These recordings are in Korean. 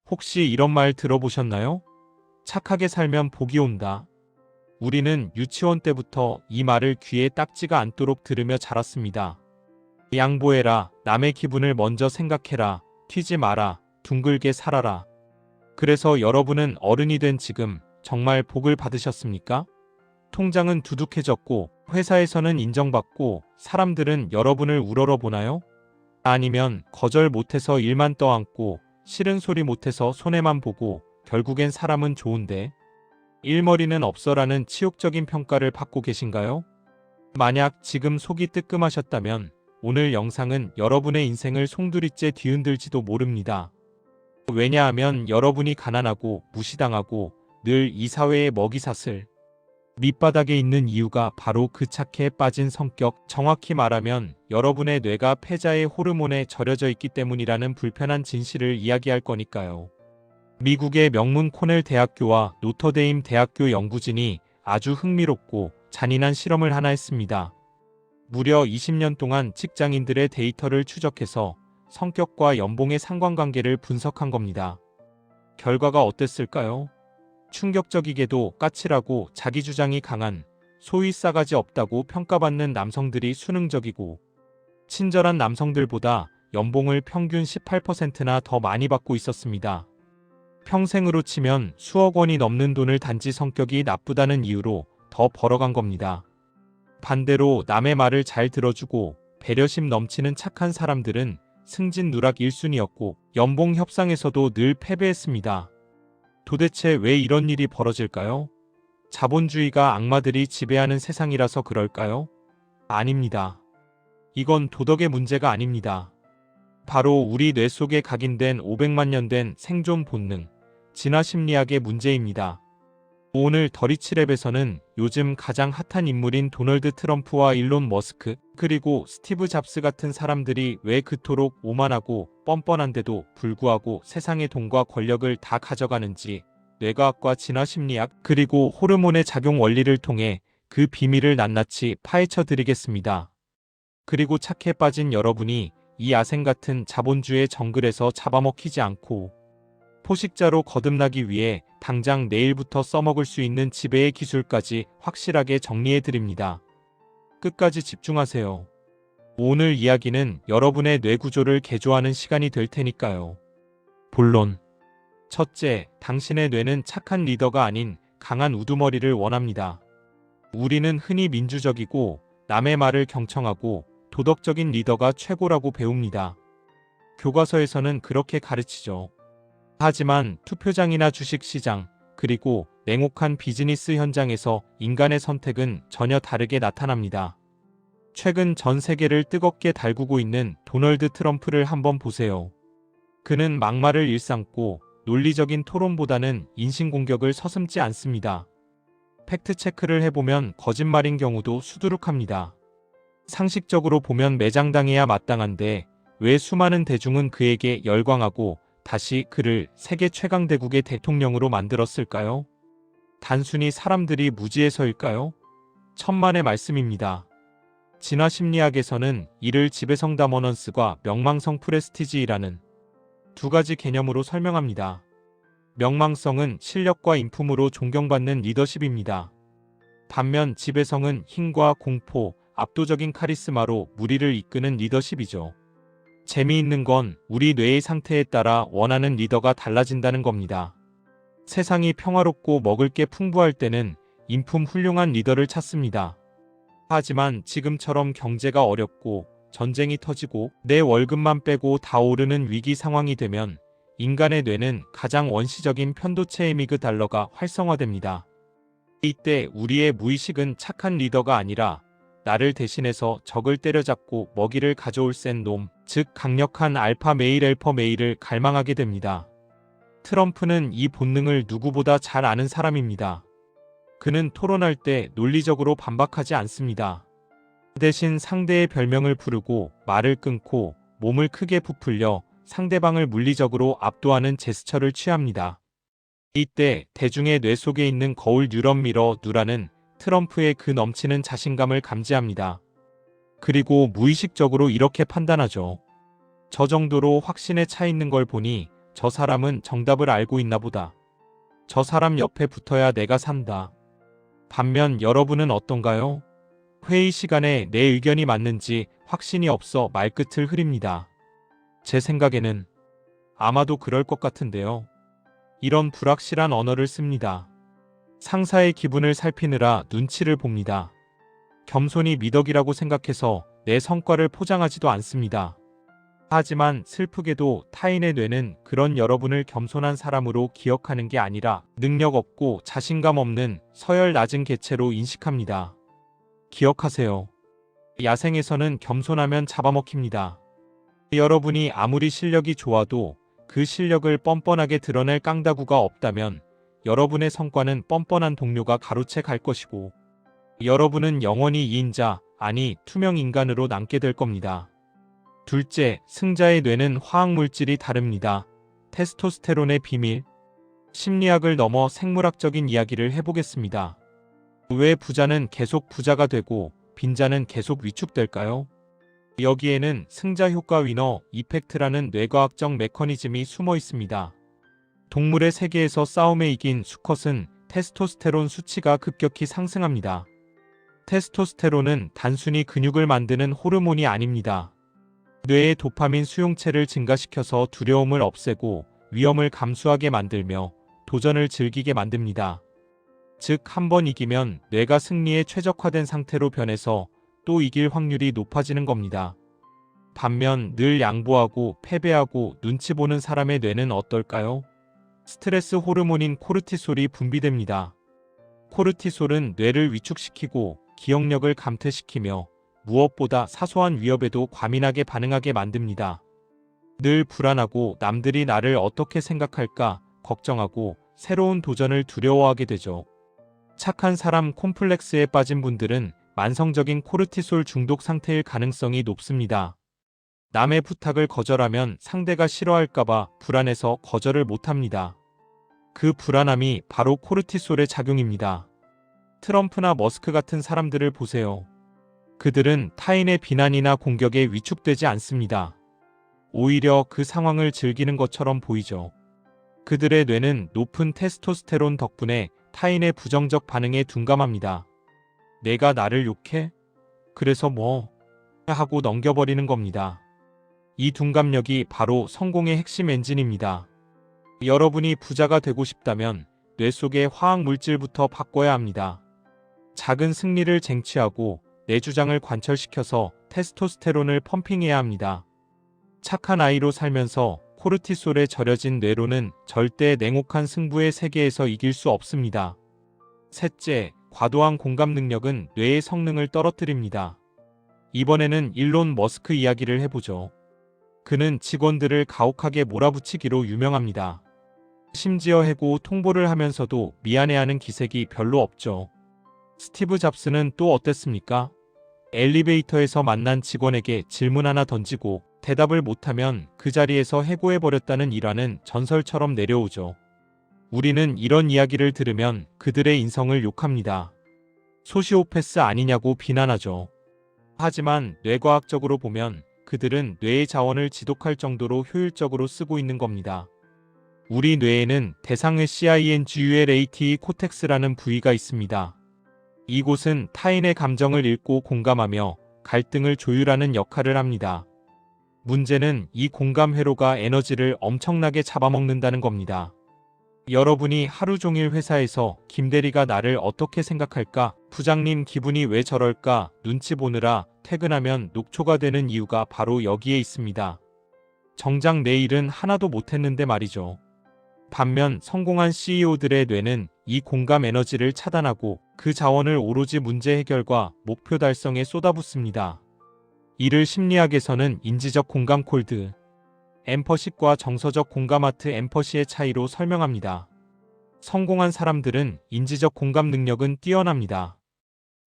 혹시 이런 말 들어보셨나요? 착하게 살면 복이 온다. 우리는 유치원 때부터 이 말을 귀에 딱지가 않도록 들으며 자랐습니다. 양보해라, 남의 기분을 먼저 생각해라, 튀지 마라, 둥글게 살아라. 그래서 여러분은 어른이 된 지금 정말 복을 받으셨습니까? 통장은 두둑해졌고 회사에서는 인정받고 사람들은 여러분을 우러러보나요? 아니면 거절 못해서 일만 떠안고 싫은 소리 못해서 손해만 보고 결국엔 사람은 좋은데 일머리는 없어라는 치욕적인 평가를 받고 계신가요? 만약 지금 속이 뜨끔하셨다면 오늘 영상은 여러분의 인생을 송두리째 뒤흔들지도 모릅니다. 왜냐하면 여러분이 가난하고 무시당하고 늘 이 사회의 먹이사슬 밑바닥에 있는 이유가 바로 그 착해에 빠진 성격, 정확히 말하면 여러분의 뇌가 패자의 호르몬에 절여져 있기 때문이라는 불편한 진실을 이야기할 거니까요. 미국의 명문 코넬 대학교와 노터데임 대학교 연구진이 아주 흥미롭고 잔인한 실험을 하나 했습니다. 무려 20년 동안 직장인들의 데이터를 추적해서 성격과 연봉의 상관관계를 분석한 겁니다. 결과가 어땠을까요? 충격적이게도 까칠하고 자기 주장이 강한 소위 싸가지 없다고 평가받는 남성들이 수능적이고 친절한 남성들보다 연봉을 평균 18%나 더 많이 받고 있었습니다. 평생으로 치면 수억 원이 넘는 돈을 단지 성격이 나쁘다는 이유로 더 벌어간 겁니다. 반대로 남의 말을 잘 들어주고 배려심 넘치는 착한 사람들은 승진 누락 1순위였고 연봉 협상에서도 늘 패배했습니다. 도대체 왜 이런 일이 벌어질까요? 자본주의가 악마들이 지배하는 세상이라서 그럴까요? 아닙니다. 이건 도덕의 문제가 아닙니다. 바로 우리 뇌 속에 각인된 500만 년 된 생존 본능, 진화 심리학의 문제입니다. 오늘 더리치랩에서는 요즘 가장 핫한 인물인 도널드 트럼프와 일론 머스크, 그리고 스티브 잡스 같은 사람들이 왜 그토록 오만하고 뻔뻔한데도 불구하고 세상의 돈과 권력을 다 가져가는지 뇌과학과 진화심리학 그리고 호르몬의 작용 원리를 통해 그 비밀을 낱낱이 파헤쳐 드리겠습니다. 그리고 착해 빠진 여러분이 이 야생 같은 자본주의 정글에서 잡아먹히지 않고 포식자로 거듭나기 위해 당장 내일부터 써먹을 수 있는 지배의 기술까지 확실하게 정리해 드립니다. 끝까지 집중하세요. 오늘 이야기는 여러분의 뇌 구조를 개조하는 시간이 될 테니까요. 본론. 첫째, 당신의 뇌는 착한 리더가 아닌 강한 우두머리를 원합니다. 우리는 흔히 민주적이고 남의 말을 경청하고 도덕적인 리더가 최고라고 배웁니다. 교과서에서는 그렇게 가르치죠. 하지만 투표장이나 주식시장, 그리고 냉혹한 비즈니스 현장에서 인간의 선택은 전혀 다르게 나타납니다. 최근 전 세계를 뜨겁게 달구고 있는 도널드 트럼프를 한번 보세요. 그는 막말을 일삼고 논리적인 토론보다는 인신공격을 서슴지 않습니다. 팩트체크를 해보면 거짓말인 경우도 수두룩합니다. 상식적으로 보면 매장당해야 마땅한데 왜 수많은 대중은 그에게 열광하고 다시 그를 세계 최강대국의 대통령으로 만들었을까요? 단순히 사람들이 무지해서일까요? 천만의 말씀입니다. 진화심리학에서는 이를 지배성 다머넌스과 명망성 프레스티지라는 두 가지 개념으로 설명합니다. 명망성은 실력과 인품으로 존경받는 리더십입니다. 반면 지배성은 힘과 공포, 압도적인 카리스마로 무리를 이끄는 리더십이죠. 재미있는 건 우리 뇌의 상태에 따라 원하는 리더가 달라진다는 겁니다. 세상이 평화롭고 먹을 게 풍부할 때는 인품 훌륭한 리더를 찾습니다. 하지만 지금처럼 경제가 어렵고 전쟁이 터지고 내 월급만 빼고 다 오르는 위기 상황이 되면 인간의 뇌는 가장 원시적인 편도체 에미그달러가 활성화됩니다. 이때 우리의 무의식은 착한 리더가 아니라 나를 대신해서 적을 때려잡고 먹이를 가져올 센 놈, 즉 강력한 알파 메일 앨퍼 메일을 갈망하게 됩니다. 트럼프는 이 본능을 누구보다 잘 아는 사람입니다. 그는 토론할 때 논리적으로 반박하지 않습니다. 대신 상대의 별명을 부르고 말을 끊고 몸을 크게 부풀려 상대방을 물리적으로 압도하는 제스처를 취합니다. 이때 대중의 뇌 속에 있는 거울 뉴런 미러 누라는 트럼프의 그 넘치는 자신감을 감지합니다. 그리고 무의식적으로 이렇게 판단하죠. 저 정도로 확신에 차 있는 걸 보니 저 사람은 정답을 알고 있나 보다. 저 사람 옆에 붙어야 내가 산다. 반면 여러분은 어떤가요? 회의 시간에 내 의견이 맞는지 확신이 없어 말끝을 흐립니다. 제 생각에는 아마도 그럴 것 같은데요. 이런 불확실한 언어를 씁니다. 상사의 기분을 살피느라 눈치를 봅니다. 겸손이 미덕이라고 생각해서 내 성과를 포장하지도 않습니다. 하지만 슬프게도 타인의 뇌는 그런 여러분을 겸손한 사람으로 기억하는 게 아니라 능력 없고 자신감 없는 서열 낮은 개체로 인식합니다. 기억하세요. 야생에서는 겸손하면 잡아먹힙니다. 여러분이 아무리 실력이 좋아도 그 실력을 뻔뻔하게 드러낼 깡다구가 없다면 여러분의 성과는 뻔뻔한 동료가 가로채 갈 것이고 여러분은 영원히 2인자, 아니 투명 인간으로 남게 될 겁니다. 둘째, 승자의 뇌는 화학물질이 다릅니다. 테스토스테론의 비밀. 심리학을 넘어 생물학적인 이야기를 해보겠습니다. 왜 부자는 계속 부자가 되고 빈자는 계속 위축될까요? 여기에는 승자 효과 위너 이펙트라는 뇌과학적 메커니즘이 숨어 있습니다. 동물의 세계에서 싸움에 이긴 수컷은 테스토스테론 수치가 급격히 상승합니다. 테스토스테론은 단순히 근육을 만드는 호르몬이 아닙니다. 뇌의 도파민 수용체를 증가시켜서 두려움을 없애고 위험을 감수하게 만들며 도전을 즐기게 만듭니다. 즉, 한 번 이기면 뇌가 승리에 최적화된 상태로 변해서 또 이길 확률이 높아지는 겁니다. 반면 늘 양보하고 패배하고 눈치 보는 사람의 뇌는 어떨까요? 스트레스 호르몬인 코르티솔이 분비됩니다. 코르티솔은 뇌를 위축시키고 기억력을 감퇴시키며 무엇보다 사소한 위협에도 과민하게 반응하게 만듭니다. 늘 불안하고 남들이 나를 어떻게 생각할까 걱정하고 새로운 도전을 두려워하게 되죠. 착한 사람 콤플렉스에 빠진 분들은 만성적인 코르티솔 중독 상태일 가능성이 높습니다. 남의 부탁을 거절하면 상대가 싫어할까봐 불안해서 거절을 못합니다. 그 불안함이 바로 코르티솔의 작용입니다. 트럼프나 머스크 같은 사람들을 보세요. 그들은 타인의 비난이나 공격에 위축되지 않습니다. 오히려 그 상황을 즐기는 것처럼 보이죠. 그들의 뇌는 높은 테스토스테론 덕분에 타인의 부정적 반응에 둔감합니다. 내가 나를 욕해? 그래서 뭐? 하고 넘겨버리는 겁니다. 이 둔감력이 바로 성공의 핵심 엔진입니다. 여러분이 부자가 되고 싶다면 뇌 속의 화학 물질부터 바꿔야 합니다. 작은 승리를 쟁취하고 내 주장을 관철시켜서 테스토스테론을 펌핑해야 합니다. 착한 아이로 살면서 코르티솔에 절여진 뇌로는 절대 냉혹한 승부의 세계에서 이길 수 없습니다. 셋째, 과도한 공감 능력은 뇌의 성능을 떨어뜨립니다. 이번에는 일론 머스크 이야기를 해보죠. 그는 직원들을 가혹하게 몰아붙이기로 유명합니다. 심지어 해고 통보를 하면서도 미안해하는 기색이 별로 없죠. 스티브 잡스는 또 어땠습니까? 엘리베이터에서 만난 직원에게 질문 하나 던지고 대답을 못하면 그 자리에서 해고해버렸다는 일화는 전설처럼 내려오죠. 우리는 이런 이야기를 들으면 그들의 인성을 욕합니다. 소시오패스 아니냐고 비난하죠. 하지만 뇌과학적으로 보면 그들은 뇌의 자원을 지독할 정도로 효율적으로 쓰고 있는 겁니다. 우리 뇌에는 대상의 CINGULATE 코텍스라는 부위가 있습니다. 이곳은 타인의 감정을 읽고 공감하며 갈등을 조율하는 역할을 합니다. 문제는 이 공감 회로가 에너지를 엄청나게 잡아먹는다는 겁니다. 여러분이 하루 종일 회사에서 김대리가 나를 어떻게 생각할까, 부장님 기분이 왜 저럴까 눈치 보느라 퇴근하면 녹초가 되는 이유가 바로 여기에 있습니다. 정작 내 일은 하나도 못했는데 말이죠. 반면 성공한 CEO들의 뇌는 이 공감 에너지를 차단하고 그 자원을 오로지 문제 해결과 목표 달성에 쏟아붓습니다. 이를 심리학에서는 인지적 공감 콜드 엠퍼시과 정서적 공감 하트 엠퍼시의 차이로 설명합니다. 성공한 사람들은 인지적 공감 능력은 뛰어납니다.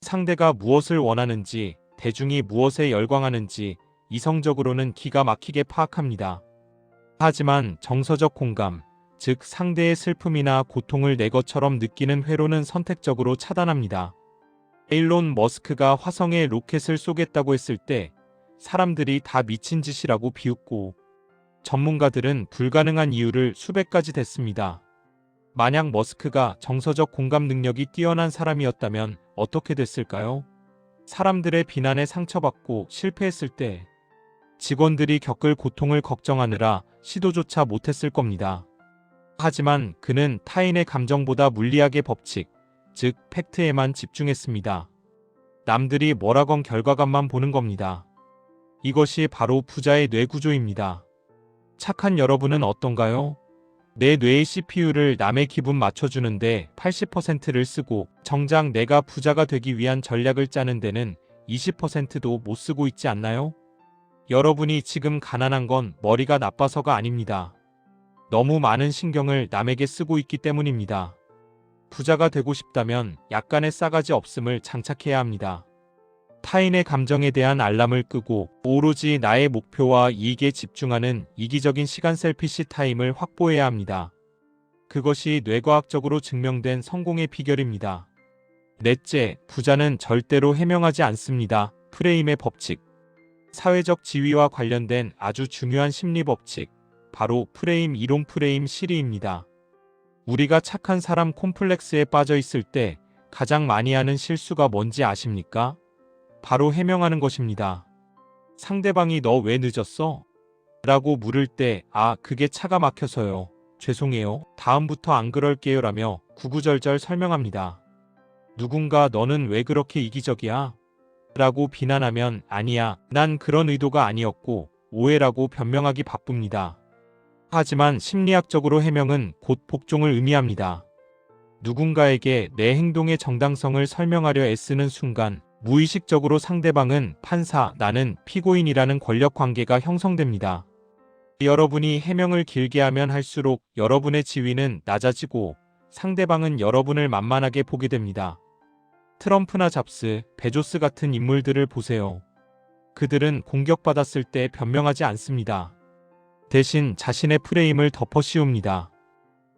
상대가 무엇을 원하는지, 대중이 무엇에 열광하는지 이성적으로는 기가 막히게 파악합니다. 하지만 정서적 공감, 즉 상대의 슬픔이나 고통을 내 것처럼 느끼는 회로는 선택적으로 차단합니다. 일론 머스크가 화성에 로켓을 쏘겠다고 했을 때 사람들이 다 미친 짓이라고 비웃고 전문가들은 불가능한 이유를 수백 가지 댔습니다. 만약 머스크가 정서적 공감 능력이 뛰어난 사람이었다면 어떻게 됐을까요? 사람들의 비난에 상처받고 실패했을 때 직원들이 겪을 고통을 걱정하느라 시도조차 못했을 겁니다. 하지만 그는 타인의 감정보다 물리학의 법칙, 즉 팩트에만 집중했습니다. 남들이 뭐라건 결과값만 보는 겁니다. 이것이 바로 부자의 뇌 구조입니다. 착한 여러분은 어떤가요? 내 뇌의 CPU를 남의 기분 맞춰주는데 80%를 쓰고 정작 내가 부자가 되기 위한 전략을 짜는 데는 20%도 못 쓰고 있지 않나요? 여러분이 지금 가난한 건 머리가 나빠서가 아닙니다. 너무 많은 신경을 남에게 쓰고 있기 때문입니다. 부자가 되고 싶다면 약간의 싸가지 없음을 장착해야 합니다. 타인의 감정에 대한 알람을 끄고 오로지 나의 목표와 이익에 집중하는 이기적인 시간 셀피시 타임을 확보해야 합니다. 그것이 뇌과학적으로 증명된 성공의 비결입니다. 넷째, 부자는 절대로 해명하지 않습니다. 프레임의 법칙. 사회적 지위와 관련된 아주 중요한 심리 법칙, 바로 프레임 이론 프레임 시리입니다. 우리가 착한 사람 콤플렉스에 빠져 있을 때 가장 많이 하는 실수가 뭔지 아십니까? 바로 해명하는 것입니다. 상대방이 너 왜 늦었어? 라고 물을 때 그게 차가 막혀서요. 죄송해요. 다음부터 안 그럴게요 라며 구구절절 설명합니다. 누군가 너는 왜 그렇게 이기적이야? 라고 비난하면 아니야, 난 그런 의도가 아니었고 오해라고 변명하기 바쁩니다. 하지만 심리학적으로 해명은 곧 복종을 의미합니다. 누군가에게 내 행동의 정당성을 설명하려 애쓰는 순간 무의식적으로 상대방은 판사, 나는 피고인이라는 권력 관계가 형성됩니다. 여러분이 해명을 길게 하면 할수록 여러분의 지위는 낮아지고 상대방은 여러분을 만만하게 보게 됩니다. 트럼프나 잡스, 베조스 같은 인물들을 보세요. 그들은 공격받았을 때 변명하지 않습니다. 대신 자신의 프레임을 덮어 씌웁니다.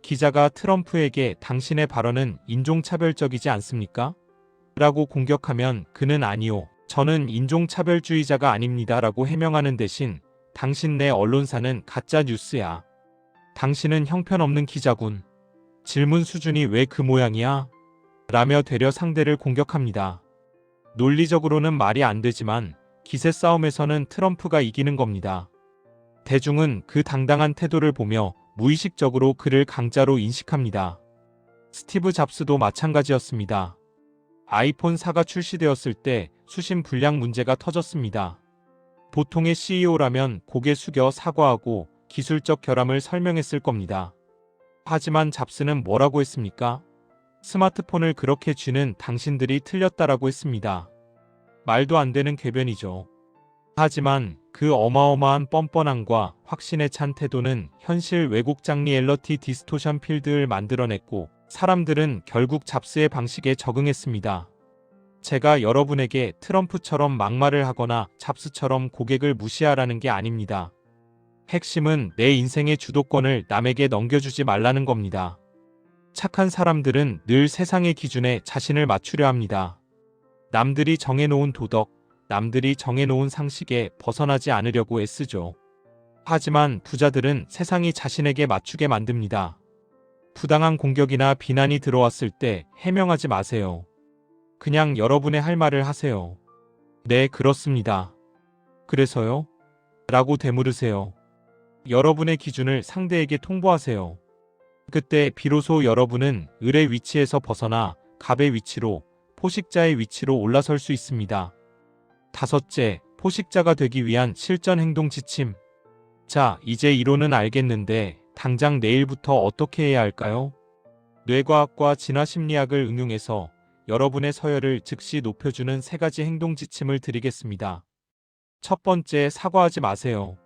기자가 트럼프에게 당신의 발언은 인종차별적이지 않습니까? 라고 공격하면 그는 아니요, 저는 인종차별주의자가 아닙니다 라고 해명하는 대신 당신 내 언론사는 가짜 뉴스야. 당신은 형편없는 기자군. 질문 수준이 왜 그 모양이야? 라며 되려 상대를 공격합니다. 논리적으로는 말이 안 되지만 기세 싸움에서는 트럼프가 이기는 겁니다. 대중은 그 당당한 태도를 보며 무의식적으로 그를 강자로 인식합니다. 스티브 잡스도 마찬가지였습니다. 아이폰 4가 출시되었을 때 수신 불량 문제가 터졌습니다. 보통의 CEO라면 고개 숙여 사과하고 기술적 결함을 설명했을 겁니다. 하지만 잡스는 뭐라고 했습니까? 스마트폰을 그렇게 쥐는 당신들이 틀렸다라고 했습니다. 말도 안 되는 궤변이죠. 하지만 그 어마어마한 뻔뻔함과 확신에 찬 태도는 현실 왜곡 장리 엘러티 디스토션 필드를 만들어냈고 사람들은 결국 잡스의 방식에 적응했습니다. 제가 여러분에게 트럼프처럼 막말을 하거나 잡스처럼 고객을 무시하라는 게 아닙니다. 핵심은 내 인생의 주도권을 남에게 넘겨주지 말라는 겁니다. 착한 사람들은 늘 세상의 기준에 자신을 맞추려 합니다. 남들이 정해놓은 도덕, 남들이 정해놓은 상식에 벗어나지 않으려고 애쓰죠. 하지만 부자들은 세상이 자신에게 맞추게 만듭니다. 부당한 공격이나 비난이 들어왔을 때 해명하지 마세요. 그냥 여러분의 할 말을 하세요. 네, 그렇습니다. 그래서요? 라고 되물으세요. 여러분의 기준을 상대에게 통보하세요. 그때 비로소 여러분은 을의 위치에서 벗어나 갑의 위치로, 포식자의 위치로 올라설 수 있습니다. 다섯째, 포식자가 되기 위한 실전 행동 지침. 자, 이제 이론은 알겠는데 당장 내일부터 어떻게 해야 할까요? 뇌과학과 진화심리학을 응용해서 여러분의 서열을 즉시 높여주는 3가지 행동 지침을 드리겠습니다. 첫 번째, 사과하지 마세요.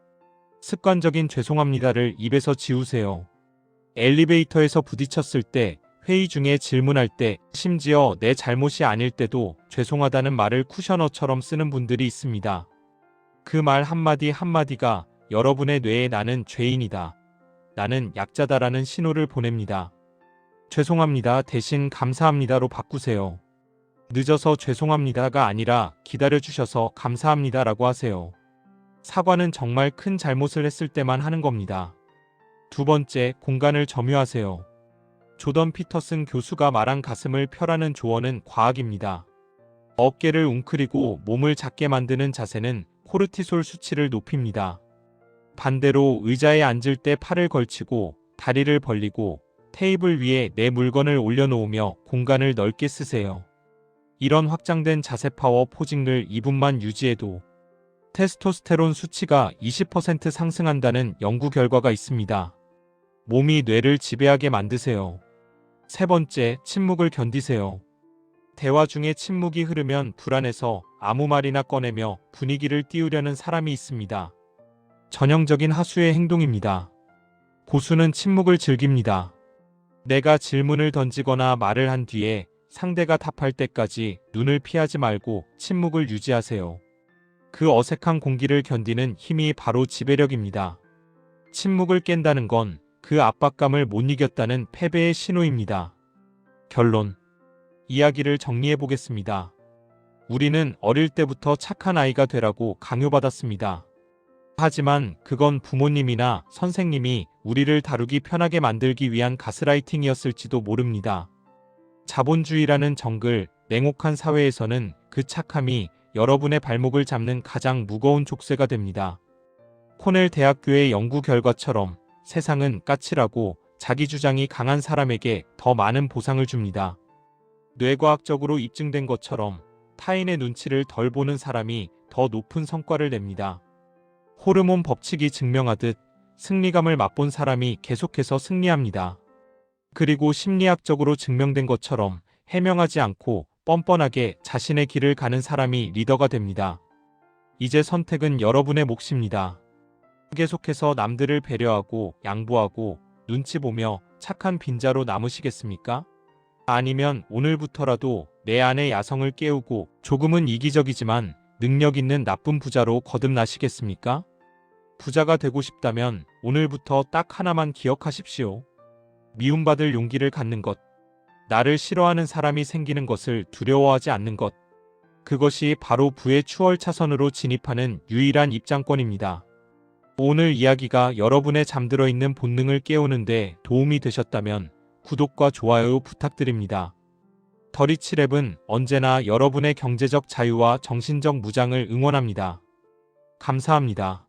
습관적인 죄송합니다를 입에서 지우세요. 엘리베이터에서 부딪혔을 때, 회의 중에 질문할 때, 심지어 내 잘못이 아닐 때도 죄송하다는 말을 쿠셔너처럼 쓰는 분들이 있습니다. 그 말 한마디 한마디가 여러분의 뇌에 나는 죄인이다, 나는 약자다라는 신호를 보냅니다. 죄송합니다 대신 감사합니다로 바꾸세요. 늦어서 죄송합니다가 아니라 기다려주셔서 감사합니다라고 하세요. 사과는 정말 큰 잘못을 했을 때만 하는 겁니다. 두 번째, 공간을 점유하세요. 조던 피터슨 교수가 말한 가슴을 펴라는 조언은 과학입니다. 어깨를 웅크리고 몸을 작게 만드는 자세는 코르티솔 수치를 높입니다. 반대로 의자에 앉을 때 팔을 걸치고 다리를 벌리고 테이블 위에 내 물건을 올려놓으며 공간을 넓게 쓰세요. 이런 확장된 자세 파워 포징을 2분만 유지해도 테스토스테론 수치가 20% 상승한다는 연구 결과가 있습니다. 몸이 뇌를 지배하게 만드세요. 세 번째, 침묵을 견디세요. 대화 중에 침묵이 흐르면 불안해서 아무 말이나 꺼내며 분위기를 띄우려는 사람이 있습니다. 전형적인 하수의 행동입니다. 고수는 침묵을 즐깁니다. 내가 질문을 던지거나 말을 한 뒤에 상대가 답할 때까지 눈을 피하지 말고 침묵을 유지하세요. 그 어색한 공기를 견디는 힘이 바로 지배력입니다. 침묵을 깬다는 건 그 압박감을 못 이겼다는 패배의 신호입니다. 결론. 이야기를 정리해 보겠습니다. 우리는 어릴 때부터 착한 아이가 되라고 강요받았습니다. 하지만 그건 부모님이나 선생님이 우리를 다루기 편하게 만들기 위한 가스라이팅이었을지도 모릅니다. 자본주의라는 정글, 냉혹한 사회에서는 그 착함이 여러분의 발목을 잡는 가장 무거운 족쇄가 됩니다. 코넬 대학교의 연구 결과처럼 세상은 까칠하고 자기 주장이 강한 사람에게 더 많은 보상을 줍니다. 뇌과학적으로 입증된 것처럼 타인의 눈치를 덜 보는 사람이 더 높은 성과를 냅니다. 호르몬 법칙이 증명하듯 승리감을 맛본 사람이 계속해서 승리합니다. 그리고 심리학적으로 증명된 것처럼 해명하지 않고 뻔뻔하게 자신의 길을 가는 사람이 리더가 됩니다. 이제 선택은 여러분의 몫입니다. 계속해서 남들을 배려하고 양보하고 눈치 보며 착한 빈자로 남으시겠습니까? 아니면 오늘부터라도 내 안의 야성을 깨우고 조금은 이기적이지만 능력 있는 나쁜 부자로 거듭나시겠습니까? 부자가 되고 싶다면 오늘부터 딱 하나만 기억하십시오. 미움받을 용기를 갖는 것. 나를 싫어하는 사람이 생기는 것을 두려워하지 않는 것. 그것이 바로 부의 추월차선으로 진입하는 유일한 입장권입니다. 오늘 이야기가 여러분의 잠들어 있는 본능을 깨우는 데 도움이 되셨다면 구독과 좋아요 부탁드립니다. 더리치랩은 언제나 여러분의 경제적 자유와 정신적 무장을 응원합니다. 감사합니다.